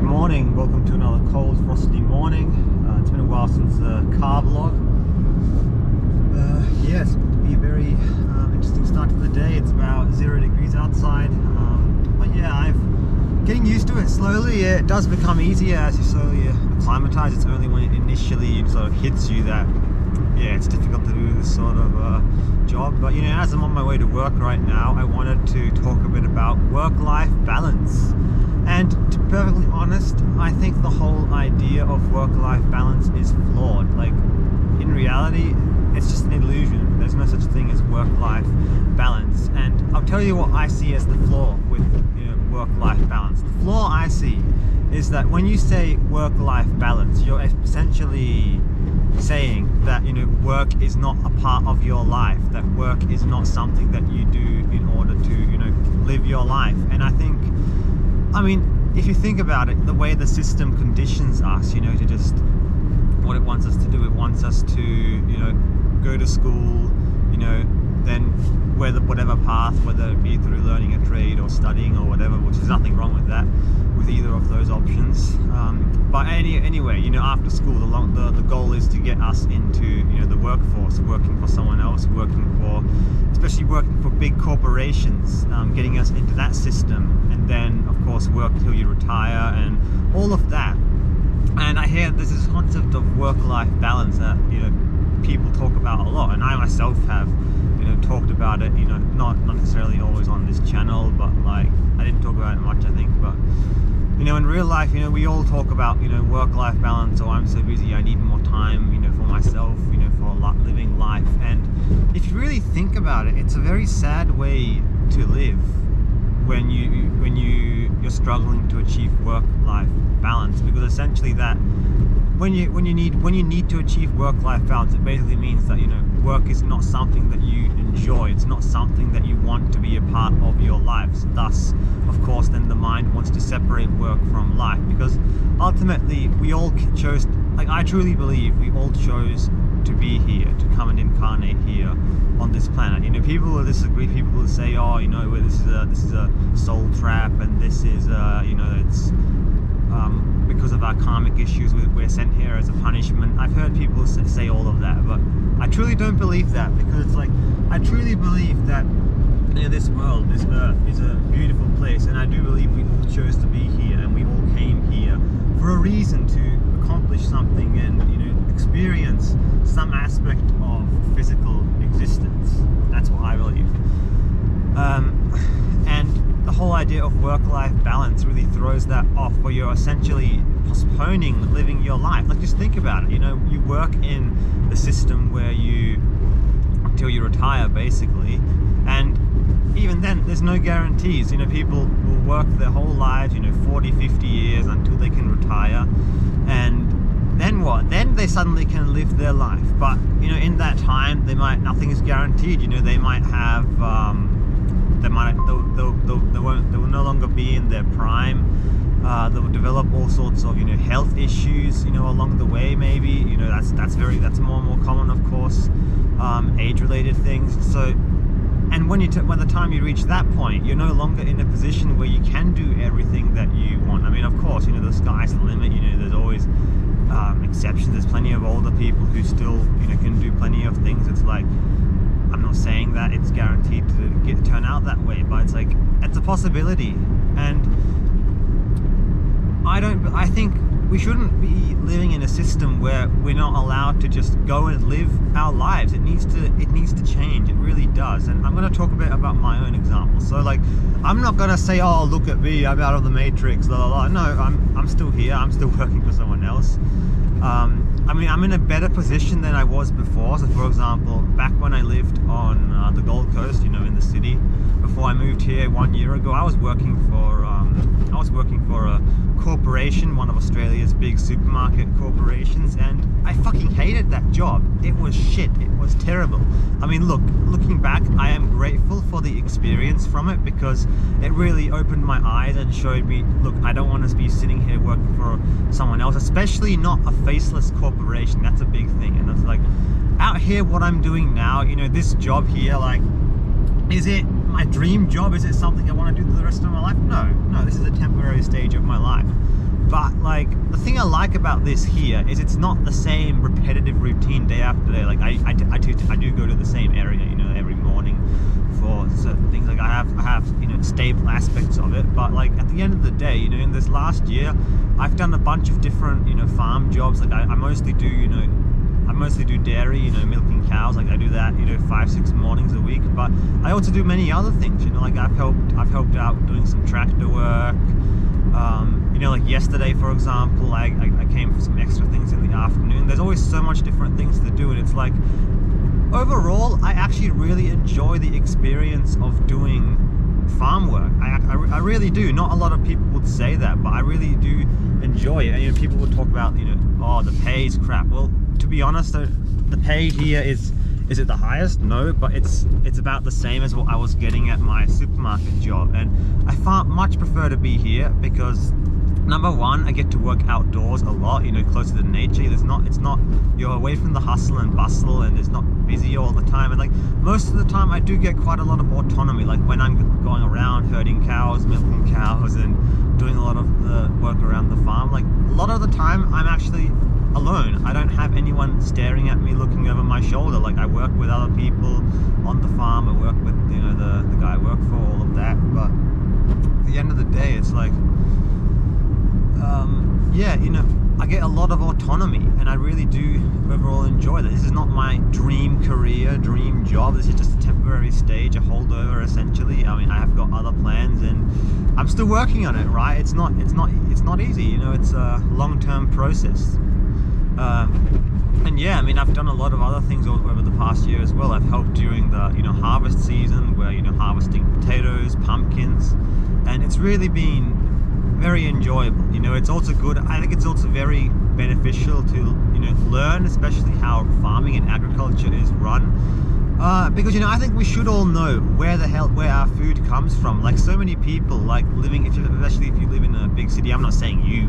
morning, welcome to another cold, frosty morning. It's been a while since the car vlog. Yes, it'll be a very interesting start to the day. It's about 0 degrees outside, but yeah, I'm getting used to it slowly. Yeah, it does become easier as you slowly acclimatize. It's only when it initially sort of hits you that it's difficult to do this sort of job. But as I'm on my way to work right now, I wanted to talk a bit about work-life balance. And to be perfectly honest, I think the whole idea of work-life balance is flawed. Like, in reality, it's just an illusion. There's no such thing as work-life balance. And I'll tell you what I see as the flaw with work-life balance. The flaw I see is that when you say work-life balance, you're essentially saying that work is not a part of your life, that work is not something that you do in order to live your life. And I mean, if you think about it, the way the system conditions us, to just what it wants us to do, it wants us to, go to school, then whatever path, whether it be through learning a trade or studying or whatever, which is nothing wrong with that, with either of those options. But anyway, after school, the goal is to get us into, the workforce, working for someone else, especially working for big corporations, getting us into that system, and then of course work till you retire and all of that. And I hear there's this concept of work-life balance that people talk about a lot, and I myself have talked about it, not necessarily always on this channel, but like I didn't talk about it much, I think. But in real life, we all talk about work-life balance. Oh, I'm so busy, I need more time for myself, for living life. And if you really think about it, it's a very sad way to live when you're struggling to achieve work-life balance, because essentially that when you need to achieve work-life balance, it basically means that work is not something that you enjoy. It's not something that you want to be a part of your life. So thus, of course, then the mind wants to separate work from life, because ultimately we all chose, like I truly believe we all chose to be here, to come and incarnate here on this planet. People will disagree. People will say, oh, this is a soul trap, and this is it's because of our karmic issues, we're sent here as a punishment. I've heard people say all of that, but I truly don't believe that, because I truly believe that this world, this earth, is a beautiful place, and I do believe we all chose to be here, and we all came here for a reason, to accomplish something and experience some aspect of physical existence. That's what I believe. And the whole idea of work-life balance really throws that off, where you're essentially postponing living your life. Like, just think about it. You work in the system where until you retire, basically, and even then there's no guarantees. People will work their whole lives, 40, 50 years until they can retire, and then what? Then they suddenly can live their life. But in that time, nothing is guaranteed. They might have they will no longer be in their prime. They will develop all sorts of health issues along the way. Maybe that's more and more common, of course. Age-related things. So, and when by the time you reach that point, you're no longer in a position where you can do everything that you want. I mean, of course, the sky's the limit. There's always exceptions. There's plenty of older people who still can do plenty of things. It's like, I'm not saying that it's guaranteed to turn out that way, but it's a possibility. And I think we shouldn't be living in a system where we're not allowed to just go and live our lives. It needs to change. It really does. And I'm going to talk a bit about my own example. So I'm not going to say, oh, look at me, I'm out of the matrix, la la la. No, I'm still here. I'm still working for someone else. I'm in a better position than I was before. So, for example, back when I lived on the Gold Coast, in the city, before I moved here 1 year ago, I was working for a corporation, one of Australia's big supermarket corporations, and I fucking hated that job. It was shit. It was terrible. I mean, looking back, I am grateful for the experience from it, because it really opened my eyes and showed me, look, I don't want to be sitting here working for someone else, especially not a faceless corporation. That's a big thing. And it's like, out here, what I'm doing now, this job here, is it my dream job? Is it something I want to do for the rest of my life? No, this is a temporary stage of my life. But But like the thing I like about this here is it's not the same repetitive routine day after day. Like I do go to the same area, you know, every morning for certain things. Like I have you know, stable aspects of it. But like at the end of the day, you know, in this last year, I've done a bunch of different, you know, farm jobs. Like I mostly do, you know, I mostly do dairy, you know, milking cows. Like I do that, you know, 5-6 mornings a week. But I also do many other things, you know, like I've helped out doing some tractor work. You know, like yesterday, for example, I came for some extra things in the afternoon. There's always so much different things to do, and it's like, overall, I actually really enjoy the experience of doing farm work. I really do. Not a lot of people would say that, but I really do enjoy it. And you know, people would talk about, you know, oh, the pay's crap. Well, to be honest, the pay here is it the highest? No, but it's about the same as what I was getting at my supermarket job, and I much prefer to be here because, number one, I get to work outdoors a lot, you know, closer to nature. You're away from the hustle and bustle, and it's not busy all the time. And like most of the time, I do get quite a lot of autonomy. Like when I'm going around herding cows, milking cows, and doing a lot of the work around the farm. Like a lot of the time, I'm actually alone. I don't have anyone staring at me, looking over my shoulder. Like I work with other people on the farm. I work with, you know, the guy I work for, all of that. But at the end of the day, it's like, yeah, you know, I get a lot of autonomy, and I really do overall enjoy that. This is not my dream career, dream job. This is just a temporary stage, a holdover, essentially. I mean, I have got other plans, and I'm still working on it. Right? It's not easy. You know, it's a long-term process. And yeah, I mean, I've done a lot of other things over the past year as well. I've helped during the, you know, harvest season, where, you know, harvesting potatoes, pumpkins, and it's really been very enjoyable. You know, it's also good. I think it's also very beneficial to, you know, learn, especially how farming and agriculture is run. Because, you know, I think we should all know where our food comes from. Like so many people, like living, especially if you live in a big city. I'm not saying you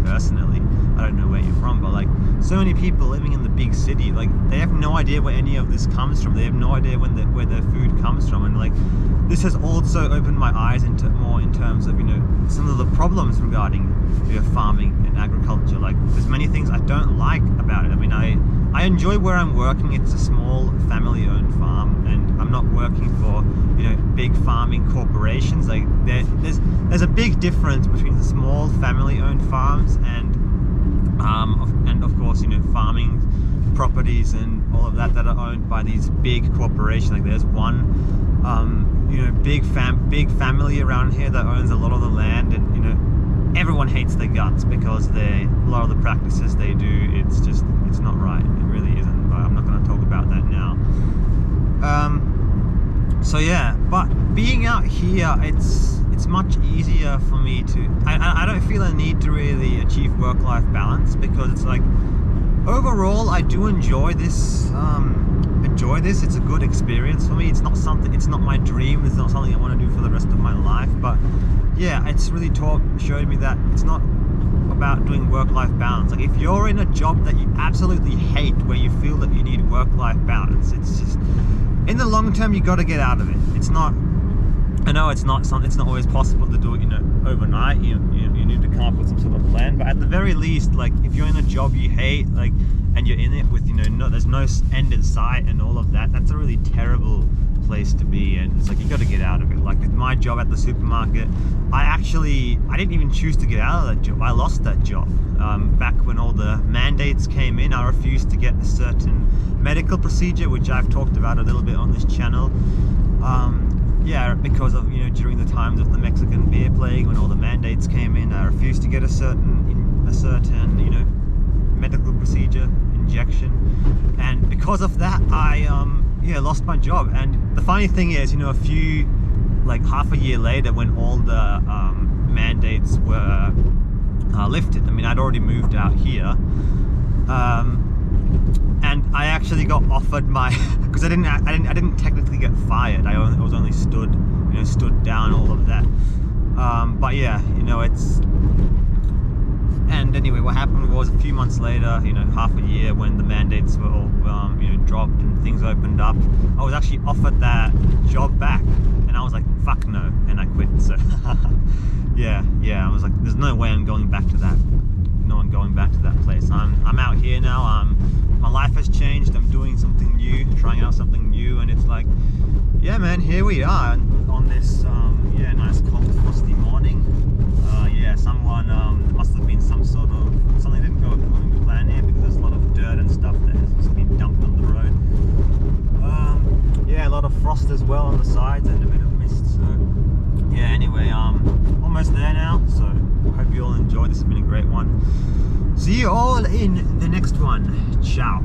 personally. I don't know where you're from, but like so many people living in the big city, like they have no idea where any of this comes from. They have no idea where their food comes from, and like this has also opened my eyes into more in terms of, you know, some of the problems regarding, you know, farming and agriculture. Like there's many things I don't like about it. I mean, I enjoy where I'm working. It's a small family-owned farm, and I'm not working for, you know, big farming corporations. Like there's a big difference between the small family-owned farms and of course, you know, farming properties and all of that are owned by these big corporations. Like there's one, you know, big family around here that owns a lot of the land, and you know, everyone hates their guts because a lot of the practices they do, it's not right. It really isn't. But I'm not going to talk about that now. So yeah, but being out here, it's much easier for me to. I don't feel a need to really achieve work-life balance, because it's like, overall, I do enjoy this. It's a good experience for me. It's not my dream. It's not something I want to do for the rest of my life. But yeah, it's really showed me that it's not about doing work-life balance. Like if you're in a job that you absolutely hate, where you feel that you need work-life balance, it's just, in the long term, you got to get out of it. It's not. I know it's not always possible to do it, you know, overnight. You need to come up with some sort of plan. But at the very least, like if you're in a job you hate, like, and you're in it with, you know, there's no end in sight and all of that, that's a really terrible place to be. And it's like, you got to get out of it. Like with my job at the supermarket, I didn't even choose to get out of that job. I lost that job back when all the mandates came in. I refused to get a certain medical procedure, which I've talked about a little bit on this channel. Yeah, because of, you know, during the times of the Mexican beer plague, when all the mandates came in, I refused to get a certain, you know, medical procedure, injection, and because of that, I lost my job. And the funny thing is, you know, half a year later, when all the mandates were lifted, I mean, I'd already moved out here, and I actually got offered because I didn't technically get fired. I was only stood down, all of that. But yeah, you know, and anyway, what happened was a few months later, you know, half a year, when the mandates were all, you know, dropped and things opened up, I was actually offered that job back, and I was like, fuck no, and I quit. So yeah, I was like, there's no way I'm going back to that. No, I'm going back to that place. I'm out here now. My life has changed. I'm doing something new, trying out something new, and it's like, yeah, man, here we are on this yeah, nice cold frosty morning. Yeah, someone must have been something didn't go according to plan here, because there's a lot of dirt and stuff that has just been dumped on the road. Yeah, a lot of frost as well on the sides and a bit of mist. So yeah, anyway, almost there now. So I hope you all enjoyed. This has been a great one. See you all in the next one. Ciao.